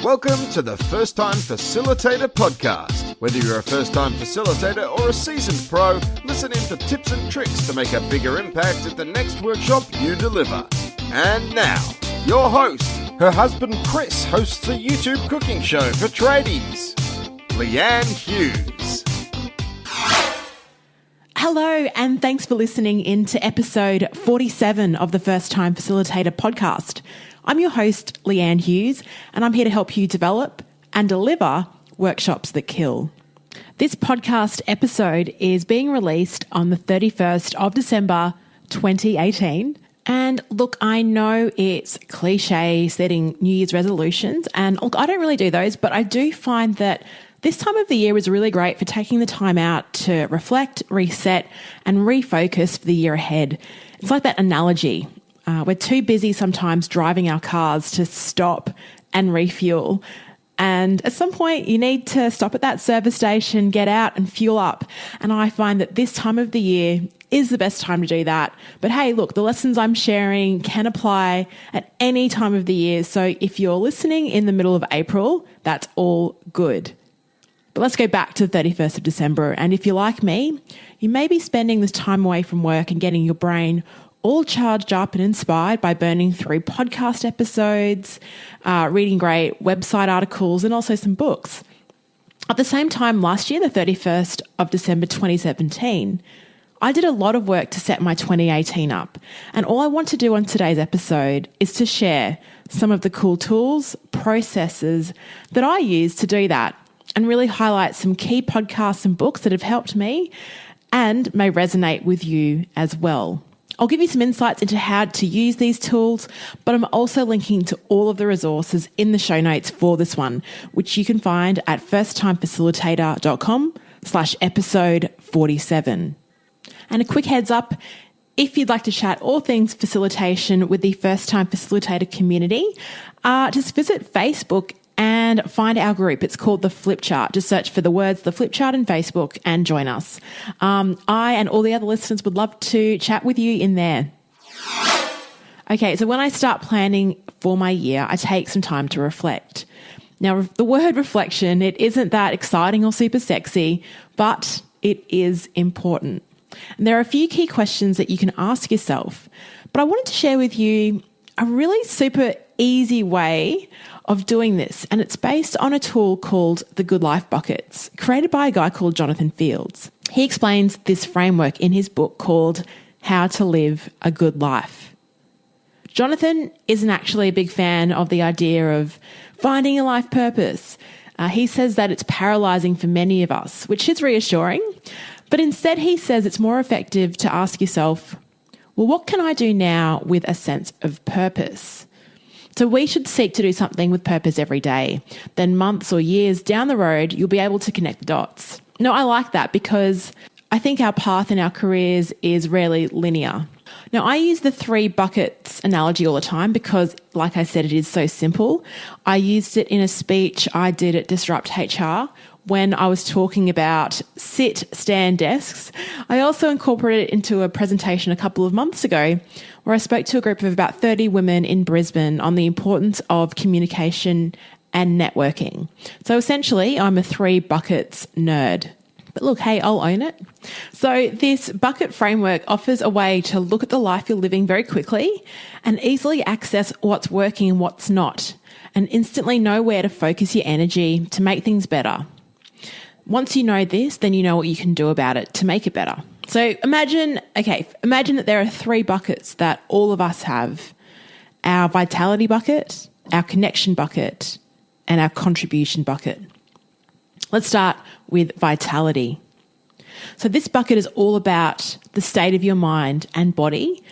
Welcome to the First Time Facilitator podcast. Whether you're a first-time facilitator or a seasoned pro, listen in for tips and tricks to make a bigger impact at the next workshop you deliver. And now, your host. Her husband Chris hosts a YouTube cooking show for tradies. Leanne Hughes. Hello, and thanks for listening in to episode 47 of the First Time Facilitator podcast. I'm your host, Leanne Hughes, and I'm here to help you develop and deliver workshops that kill. This podcast episode is being released on the 31st of December, 2018. And look, I know it's cliche setting New Year's resolutions, and look, I don't really do those, but I do find that this time of the year is really great for taking the time out to reflect, reset, and refocus for the year ahead. It's like that analogy. We're too busy sometimes driving our cars to stop and refuel. And at some point, you need to stop at that service station, get out and fuel up. And I find that this time of the year is the best time to do that. But hey, look, the lessons I'm sharing can apply at any time of the year. So if you're listening in the middle of April, that's all good. But let's go back to the 31st of December. And if you're like me, you may be spending this time away from work and getting your brain all charged up and inspired by burning through podcast episodes, reading great website articles, and also some books. At the same time last year, the 31st of December 2017, I did a lot of work to set my 2018 up. And all I want to do on today's episode is to share some of the cool tools, processes that I use to do that, and really highlight some key podcasts and books that have helped me and may resonate with you as well. I'll give you some insights into how to use these tools, but I'm also linking to all of the resources in the show notes for this one, which you can find at firsttimefacilitator.com/episode 47. And a quick heads up, if you'd like to chat all things facilitation with the First Time Facilitator community, just visit Facebook and find our group. It's called The Flip Chart. Just search for the words The Flip Chart in Facebook and join us. I and all the other listeners would love to chat with you in there. Okay, so when I start planning for my year, I take some time to reflect. Now, the word reflection, it isn't that exciting or super sexy, but it is important. And there are a few key questions that you can ask yourself, but I wanted to share with you a really super easy way of doing this, and it's based on a tool called the Good Life Buckets, created by a guy called Jonathan Fields. He explains this framework in his book called How to Live a Good Life. Jonathan isn't actually a big fan of the idea of finding a life purpose. He says that it's paralyzing for many of us, which is reassuring, but instead he says it's more effective to ask yourself, well, what can I do now with a sense of purpose? So we should seek to do something with purpose every day. Then months or years down the road, you'll be able to connect the dots. No, I like that because I think our path in our careers is rarely linear. Now, I use the 3 buckets analogy all the time because, like I said, it is so simple. I used it in a speech I did at Disrupt HR when I was talking about sit-stand desks. I also incorporated it into a presentation a couple of months ago where I spoke to a group of about 30 women in Brisbane on the importance of communication and networking. So essentially, I'm a 3 buckets nerd. But look, hey, I'll own it. So this bucket framework offers a way to look at the life you're living very quickly and easily access what's working and what's not, and instantly know where to focus your energy to make things better. Once you know this, then you know what you can do about it to make it better. So imagine that there are 3 buckets that all of us have: our vitality bucket, our connection bucket, and our contribution bucket. Let's start with vitality. So this bucket is all about the state of your mind and body,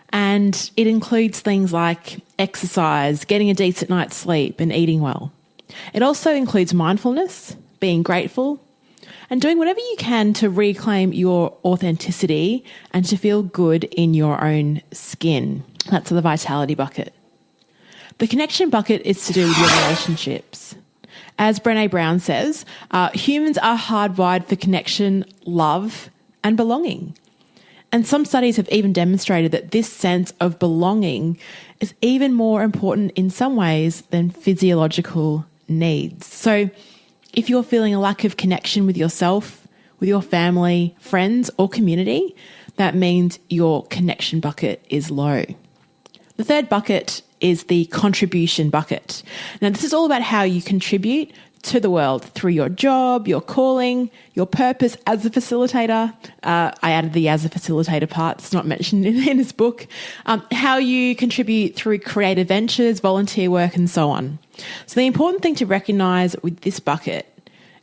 and it includes things like exercise, getting a decent night's sleep, and eating well. It also includes mindfulness, being grateful, and doing whatever you can to reclaim your authenticity and to feel good in your own skin. That's the vitality bucket. The connection bucket is to do with your relationships. As Brené Brown says, humans are hardwired for connection, love, and belonging. And some studies have even demonstrated that this sense of belonging is even more important in some ways than physiological needs. So if you're feeling a lack of connection with yourself, with your family, friends, or community, that means your connection bucket is low. The third bucket is the contribution bucket. Now, this is all about how you contribute to the world through your job, your calling, your purpose as a facilitator. I added the as a facilitator part. It's not mentioned in this book. How you contribute through creative ventures, volunteer work, and so on. So the important thing to recognize with this bucket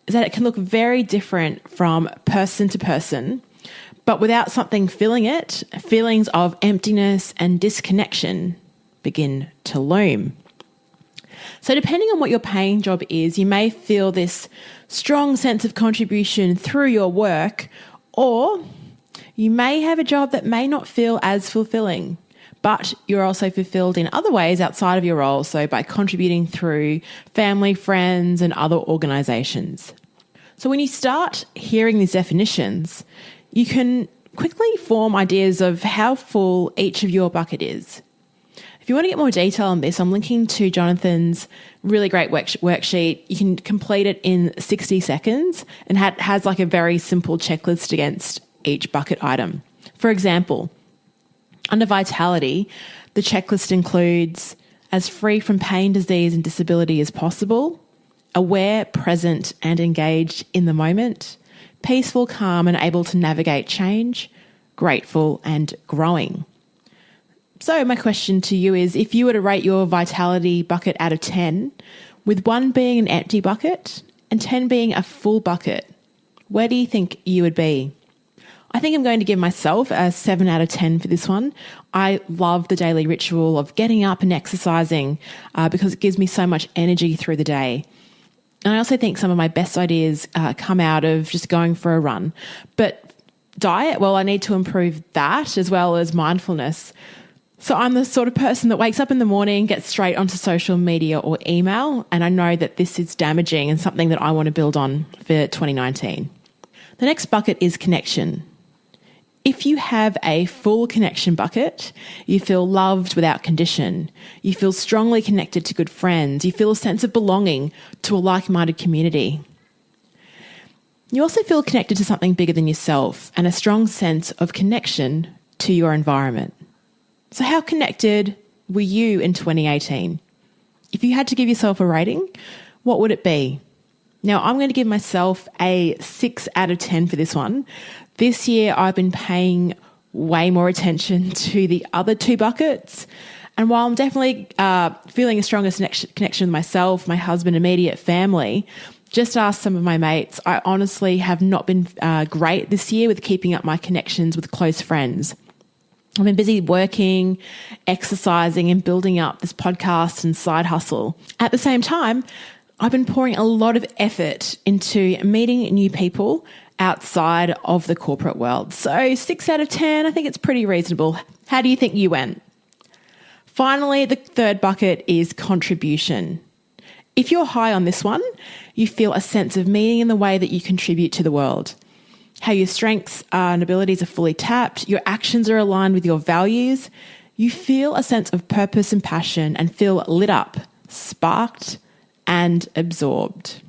is that it can look very different from person to person, but without something filling it, feelings of emptiness and disconnection begin to loom. So depending on what your paying job is, you may feel this strong sense of contribution through your work, or you may have a job that may not feel as fulfilling, but you're also fulfilled in other ways outside of your role, so by contributing through family, friends, and other organisations. So when you start hearing these definitions, you can quickly form ideas of how full each of your bucket is. If you want to get more detail on this, I'm linking to Jonathan's really great worksheet. You can complete it in 60 seconds and has like a very simple checklist against each bucket item. For example, under vitality, the checklist includes as free from pain, disease, and disability as possible, aware, present, and engaged in the moment, peaceful, calm, and able to navigate change, grateful, and growing. So my question to you is, if you were to rate your vitality bucket out of 10, with 1 being an empty bucket and 10 being a full bucket, where do you think you would be? I think I'm going to give myself a 7 out of 10 for this one. I love the daily ritual of getting up and exercising because it gives me so much energy through the day. And I also think some of my best ideas come out of just going for a run. But diet, well, I need to improve that as well as mindfulness. So I'm the sort of person that wakes up in the morning, gets straight onto social media or email, and I know that this is damaging and something that I want to build on for 2019. The next bucket is connection. If you have a full connection bucket, you feel loved without condition, you feel strongly connected to good friends, you feel a sense of belonging to a like-minded community. You also feel connected to something bigger than yourself and a strong sense of connection to your environment. So how connected were you in 2018? If you had to give yourself a rating, what would it be? Now, I'm going to give myself a 6 out of 10 for this one. This year, I've been paying way more attention to the other 2 buckets. And while I'm definitely feeling a stronger connection with myself, my husband, immediate family, just ask some of my mates, I honestly have not been great this year with keeping up my connections with close friends. I've been busy working, exercising, and building up this podcast and side hustle. At the same time, I've been pouring a lot of effort into meeting new people outside of the corporate world. So 6 out of 10, I think it's pretty reasonable. How do you think you went? Finally, the third bucket is contribution. If you're high on this one, you feel a sense of meaning in the way that you contribute to the world. How your strengths and abilities are fully tapped, your actions are aligned with your values, you feel a sense of purpose and passion and feel lit up, sparked, and absorbed.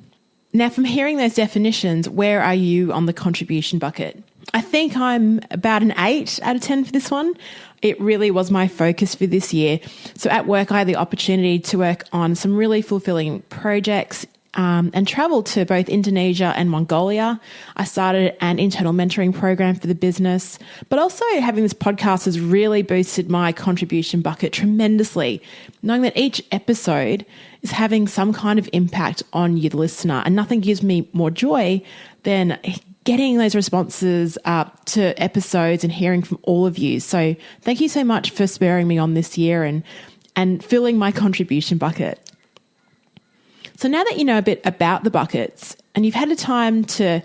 Now, from hearing those definitions, where are you on the contribution bucket? I think I'm about an 8 out of 10 for this one. It really was my focus for this year. So at work, I had the opportunity to work on some really fulfilling projects and traveled to both Indonesia and Mongolia. I started an internal mentoring program for the business, but also having this podcast has really boosted my contribution bucket tremendously, knowing that each episode is having some kind of impact on you, the listener, and nothing gives me more joy than getting those responses to episodes and hearing from all of you. So thank you so much for spurring me on this year and filling my contribution bucket. So now that you know a bit about the buckets and you've had a time to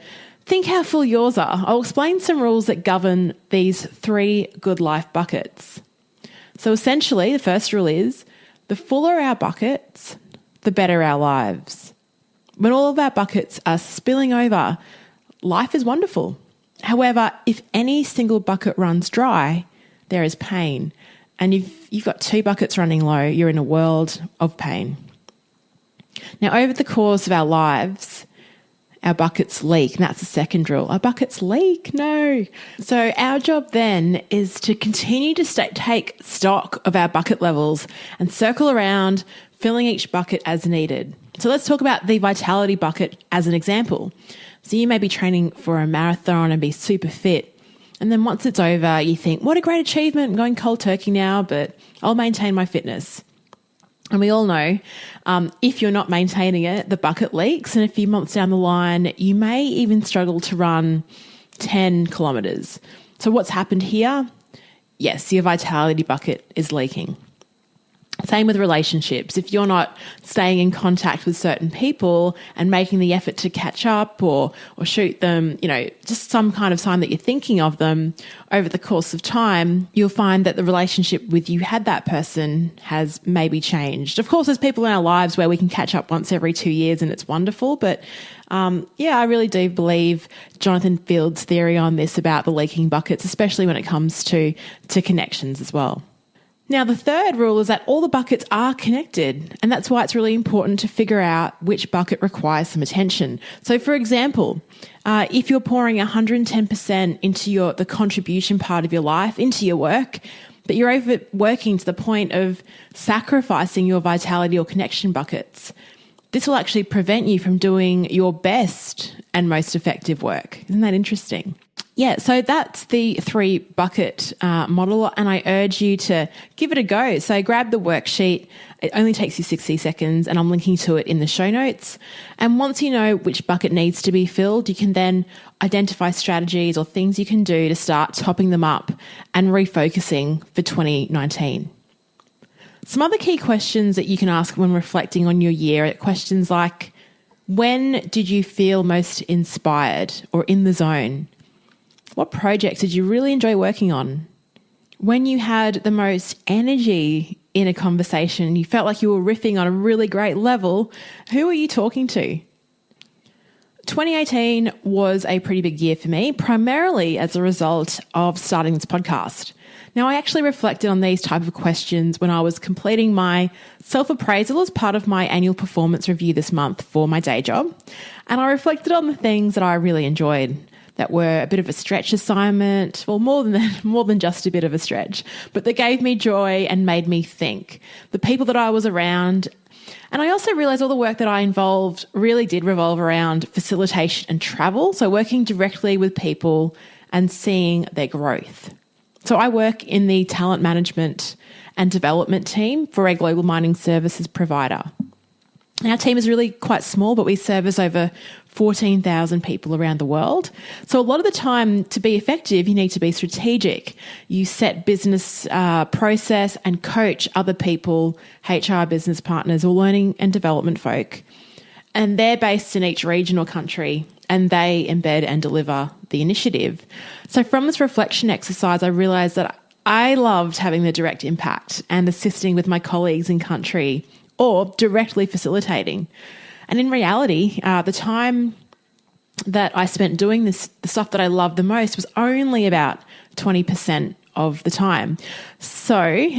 think how full yours are, I'll explain some rules that govern these 3 good life buckets. So essentially, the first rule is the fuller our buckets, the better our lives. When all of our buckets are spilling over, life is wonderful. However, if any single bucket runs dry, there is pain. And if you've got 2 buckets running low, you're in a world of pain. Now, over the course of our lives, our buckets leak, and that's the second rule. Our buckets leak? No. So our job then is to continue to take stock of our bucket levels and circle around, filling each bucket as needed. So let's talk about the vitality bucket as an example. So you may be training for a marathon and be super fit. And then once it's over, you think, what a great achievement. I'm going cold turkey now, but I'll maintain my fitness. And we all know if you're not maintaining it, the bucket leaks. And a few months down the line, you may even struggle to run 10 kilometres. So what's happened here? Yes, your vitality bucket is leaking. Same with relationships. If you're not staying in contact with certain people and making the effort to catch up or shoot them, just some kind of sign that you're thinking of them over the course of time, you'll find that the relationship with you had that person has maybe changed. Of course, there's people in our lives where we can catch up once every 2 years and it's wonderful. But I really do believe Jonathan Field's theory on this about the leaking buckets, especially when it comes to connections as well. Now, the third rule is that all the buckets are connected, and that's why it's really important to figure out which bucket requires some attention. So, for example, if you're pouring 110% into the contribution part of your life, into your work, but you're overworking to the point of sacrificing your vitality or connection buckets, this will actually prevent you from doing your best and most effective work. Isn't that interesting? Yeah, so that's the 3-bucket model, and I urge you to give it a go. So grab the worksheet. It only takes you 60 seconds, and I'm linking to it in the show notes. And once you know which bucket needs to be filled, you can then identify strategies or things you can do to start topping them up and refocusing for 2019. Some other key questions that you can ask when reflecting on your year are questions like, when did you feel most inspired or in the zone? What projects did you really enjoy working on? When you had the most energy in a conversation, you felt like you were riffing on a really great level, who were you talking to? 2018 was a pretty big year for me, primarily as a result of starting this podcast. Now, I actually reflected on these type of questions when I was completing my self-appraisal as part of my annual performance review this month for my day job. And I reflected on the things that I really enjoyed that were a bit of a stretch assignment, well, more than just a bit of a stretch, but that gave me joy and made me think. The people that I was around. And I also realized all the work that I involved really did revolve around facilitation and travel, so working directly with people and seeing their growth. So I work in the talent management and development team for a global mining services provider. Our team is really quite small, but we service over 14,000 people around the world. So a lot of the time, to be effective, you need to be strategic. You set business process and coach other people, HR business partners or learning and development folk. And they're based in each region or country, and they embed and deliver the initiative. So from this reflection exercise, I realised that I loved having the direct impact and assisting with my colleagues in country or directly facilitating. And in reality, the time that I spent doing this, the stuff that I loved the most, was only about 20% of the time. So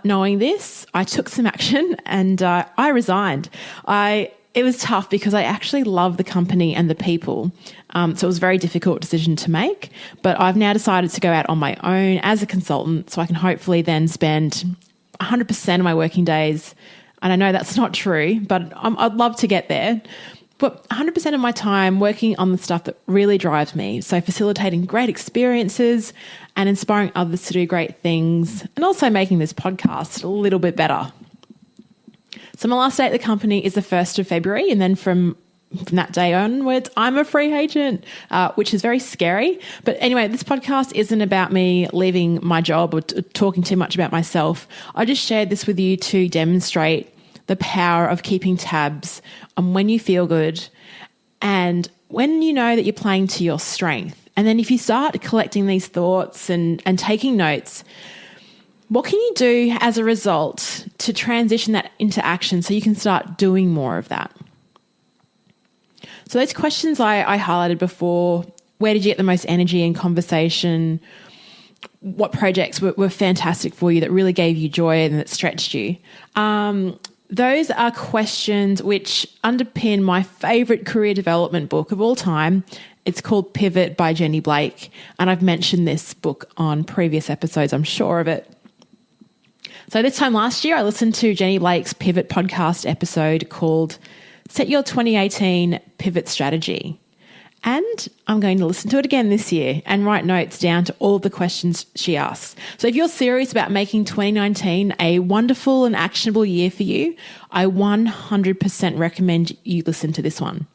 knowing this, I took some action and I resigned. It was tough because I actually love the company and the people. So it was a very difficult decision to make. But I've now decided to go out on my own as a consultant so I can hopefully then spend 100% of my working days. And I know that's not true, but I'd love to get there. But 100% of my time working on the stuff that really drives me. So facilitating great experiences and inspiring others to do great things, and also making this podcast a little bit better. So my last day at the company is the 1st of February. And then from that day onwards, I'm a free agent, which is very scary. But anyway, this podcast isn't about me leaving my job or talking too much about myself. I just shared this with you to demonstrate the power of keeping tabs on when you feel good and when you know that you're playing to your strength. And then if you start collecting these thoughts and taking notes, what can you do as a result to transition that into action so you can start doing more of that? So those questions I highlighted before: where did you get the most energy in conversation? What projects were fantastic for you that really gave you joy and that stretched you? Those are questions which underpin my favourite career development book of all time. It's called Pivot by Jenny Blake, and I've mentioned this book on previous episodes, I'm sure of it. So this time last year, I listened to Jenny Blake's Pivot podcast episode called Set Your 2018 Pivot Strategy. And I'm going to listen to it again this year and write notes down to all of the questions she asks. So if you're serious about making 2019 a wonderful and actionable year for you, I 100% recommend you listen to this one.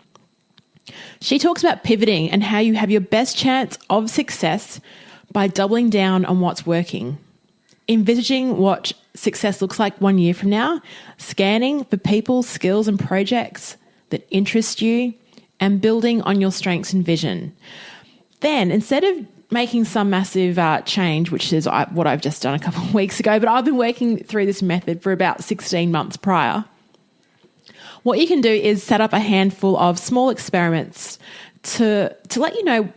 She talks about pivoting and how you have your best chance of success by doubling down on what's working, envisaging what success looks like 1 year from now, scanning for people, skills and projects that interest you, and building on your strengths and vision. Then, instead of making some massive change, which is what I've just done a couple of weeks ago, but I've been working through this method for about 16 months prior, what you can do is set up a handful of small experiments to let you know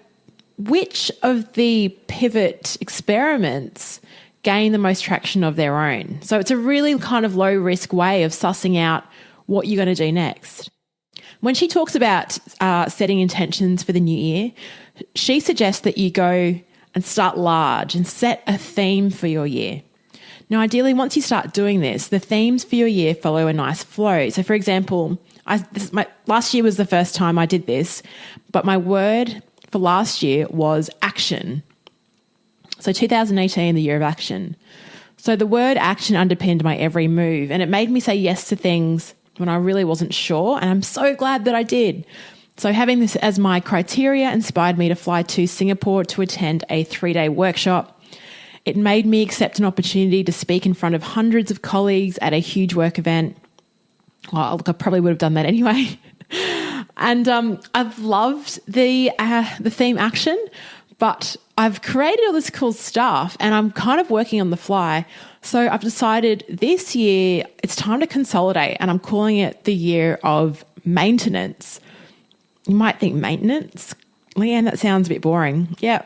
which of the pivot experiments gain the most traction of their own. So it's a really kind of low-risk way of sussing out what you're going to do next. When she talks about setting intentions for the new year, she suggests that you go and start large and set a theme for your year. Now, ideally, once you start doing this, the themes for your year follow a nice flow. So, for example, last year was the first time I did this, but my word for last year was action. So 2018, the year of action. So the word action underpinned my every move, and it made me say yes to things when I really wasn't sure, and I'm so glad that I did. So having this as my criteria inspired me to fly to Singapore to attend a 3-day workshop. It made me accept an opportunity to speak in front of hundreds of colleagues at a huge work event. Well, look, I probably would have done that anyway. And I've loved the theme action, but I've created all this cool stuff and I'm kind of working on the fly. So I've decided this year it's time to consolidate, and I'm calling it the year of maintenance. You might think maintenance? Leanne, that sounds a bit boring. Yeah,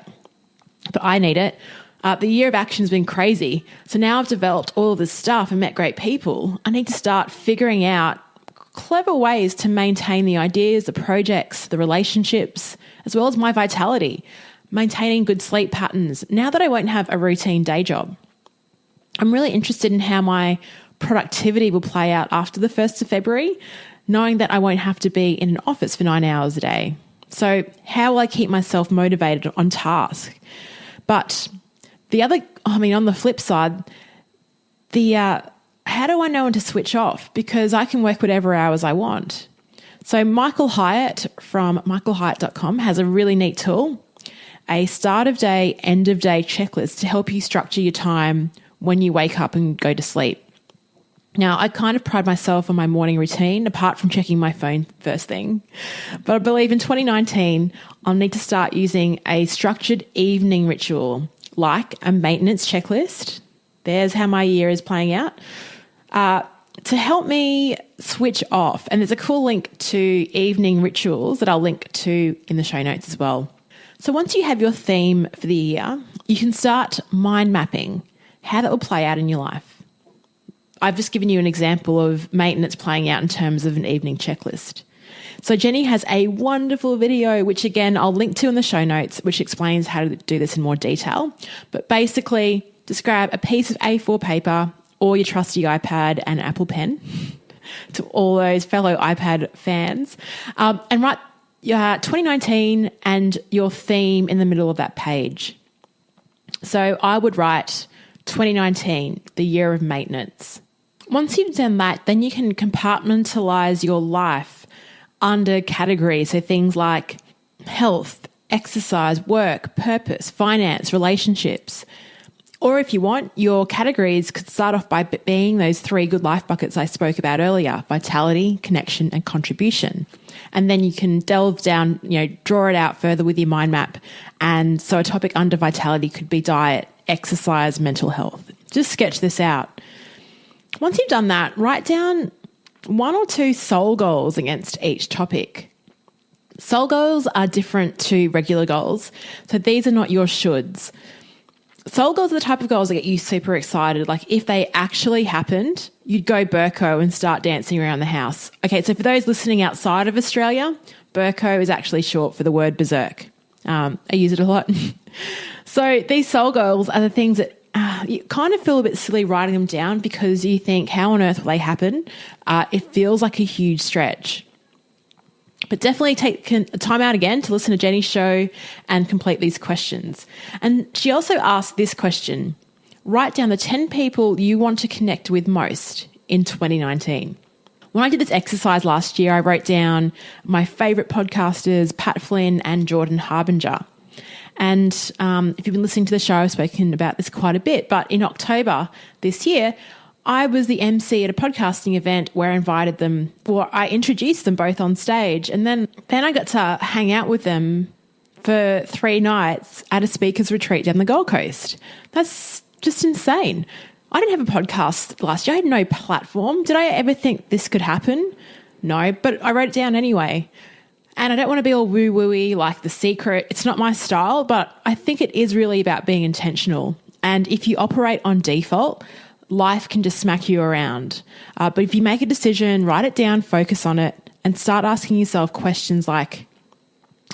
but I need it. The year of action has been crazy. So now I've developed all of this stuff and met great people. I need to start figuring out clever ways to maintain the ideas, the projects, the relationships, as well as my vitality, maintaining good sleep patterns now that I won't have a routine day job. I'm really interested in how my productivity will play out after the 1st of February, knowing that I won't have to be in an office for 9 hours a day. So how will I keep myself motivated on task? But on the flip side, how do I know when to switch off? Because I can work whatever hours I want. So Michael Hyatt from michaelhyatt.com has a really neat tool, a start of day, end of day checklist to help you structure your time when you wake up and go to sleep. Now, I kind of pride myself on my morning routine, apart from checking my phone first thing. But I believe in 2019, I'll need to start using a structured evening ritual, like a maintenance checklist. There's how my year is playing out, to help me switch off. And there's a cool link to evening rituals that I'll link to in the show notes as well. So once you have your theme for the year, you can start mind mapping how that will play out in your life. I've just given you an example of maintenance playing out in terms of an evening checklist. So Jenny has a wonderful video, which again, I'll link to in the show notes, which explains how to do this in more detail. But basically, just grab a piece of A4 paper or your trusty iPad and Apple Pen to all those fellow iPad fans, and write 2019 and your theme in the middle of that page. So I would write 2019, the year of maintenance. Once you've done that, then you can compartmentalize your life under categories. So things like health, exercise, work, purpose, finance, relationships. Or if you want, your categories could start off by being those 3 good life buckets I spoke about earlier: vitality, connection, and contribution. And then you can delve down, draw it out further with your mind map. And so a topic under vitality could be diet, exercise, mental health. Just sketch this out. Once you've done that, write down 1 or 2 soul goals against each topic. Soul goals are different to regular goals, so these are not your shoulds. Soul goals are the type of goals that get you super excited. Like if they actually happened, you'd go Burko and start dancing around the house. Okay, so for those listening outside of Australia, Burko is actually short for the word berserk. I use it a lot. So these soul goals are the things that you kind of feel a bit silly writing them down because you think, how on earth will they happen? It feels like a huge stretch. But definitely take time out again to listen to Jenny's show and complete these questions. And she also asked this question: write down the 10 people you want to connect with most in 2019. When I did this exercise last year, I wrote down my favourite podcasters, Pat Flynn and Jordan Harbinger. And if you've been listening to the show, I've spoken about this quite a bit. But in October this year, I was the MC at a podcasting event where I introduced them both on stage. And then I got to hang out with them for 3 nights at a speakers retreat down the Gold Coast. That's just insane. I didn't have a podcast last year. I had no platform. Did I ever think this could happen? No, but I wrote it down anyway. And I don't want to be all woo-wooey like The Secret. It's not my style, but I think it is really about being intentional. And if you operate on default, life can just smack you around. But if you make a decision, write it down, focus on it, and start asking yourself questions like,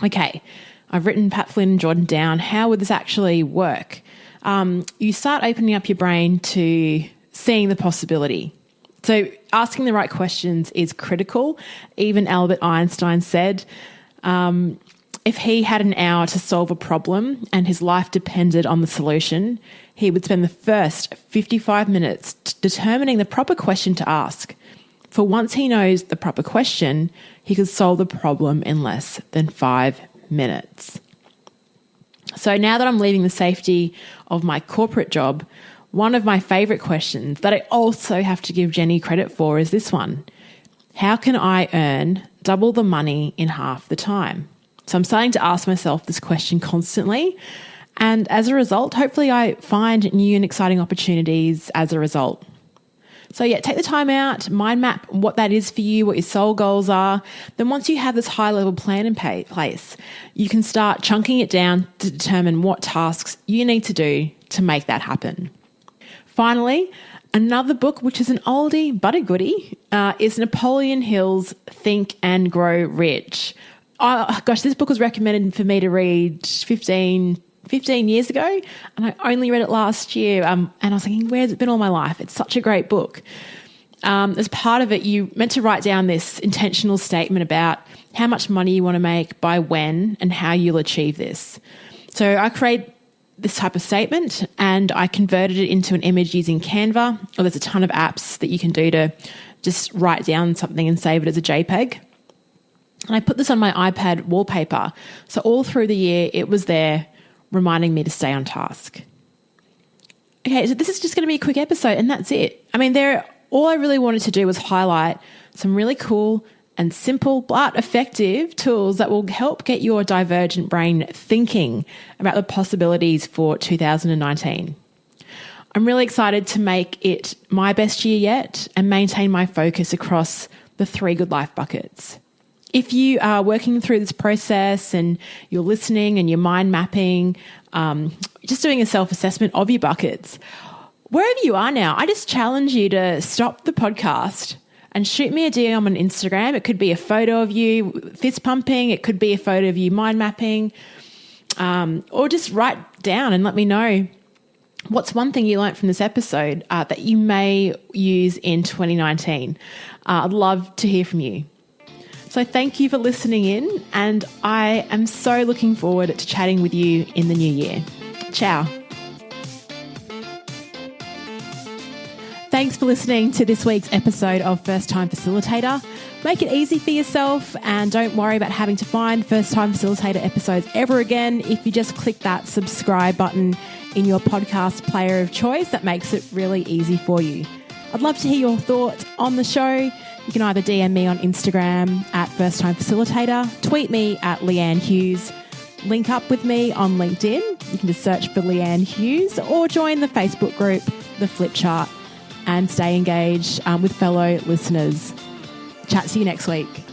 okay, I've written Pat Flynn and Jordan down. How would this actually work? You start opening up your brain to seeing the possibility. So asking the right questions is critical. Even Albert Einstein said, if he had an hour to solve a problem and his life depended on the solution, he would spend the first 55 minutes determining the proper question to ask. For once he knows the proper question, he could solve the problem in less than 5 minutes. So now that I'm leaving the safety of my corporate job, one of my favourite questions that I also have to give Jenny credit for is this one: how can I earn double the money in half the time? So I'm starting to ask myself this question constantly. And as a result, hopefully I find new and exciting opportunities as a result. So yeah, take the time out, mind map what that is for you, what your soul goals are. Then once you have this high level plan in place, you can start chunking it down to determine what tasks you need to do to make that happen. Finally, another book, which is an oldie but a goodie, is Napoleon Hill's Think and Grow Rich. Oh, gosh, this book was recommended for me to read 15 years ago, and I only read it last year. And I was thinking, where's it been all my life? It's such a great book. As part of it, you meant to write down this intentional statement about how much money you want to make, by when, and how you'll achieve this. So I created this type of statement and I converted it into an image using Canva, or there's a ton of apps that you can do to just write down something and save it as a JPEG. And I put this on my iPad wallpaper. So all through the year, it was there reminding me to stay on task. Okay, so this is just going to be a quick episode and that's it. I mean, all I really wanted to do was highlight some really cool and simple but effective tools that will help get your divergent brain thinking about the possibilities for 2019. I'm really excited to make it my best year yet and maintain my focus across the 3 good life buckets. If you are working through this process and you're listening and you're mind mapping, just doing a self-assessment of your buckets, wherever you are now, I just challenge you to stop the podcast and shoot me a DM on Instagram. It could be a photo of you fist pumping. It could be a photo of you mind mapping, or just write down and let me know what's one thing you learned from this episode that you may use in 2019. I'd love to hear from you. So thank you for listening in, and I am so looking forward to chatting with you in the new year. Ciao. Thanks for listening to this week's episode of First Time Facilitator. Make it easy for yourself and don't worry about having to find First Time Facilitator episodes ever again. If you just click that subscribe button in your podcast player of choice, that makes it really easy for you. I'd love to hear your thoughts on the show. You can either DM me on Instagram at First Time Facilitator, tweet me at Leanne Hughes, link up with me on LinkedIn. You can just search for Leanne Hughes, or join the Facebook group, The Flip Chart, and stay engaged with fellow listeners. Chat to you next week.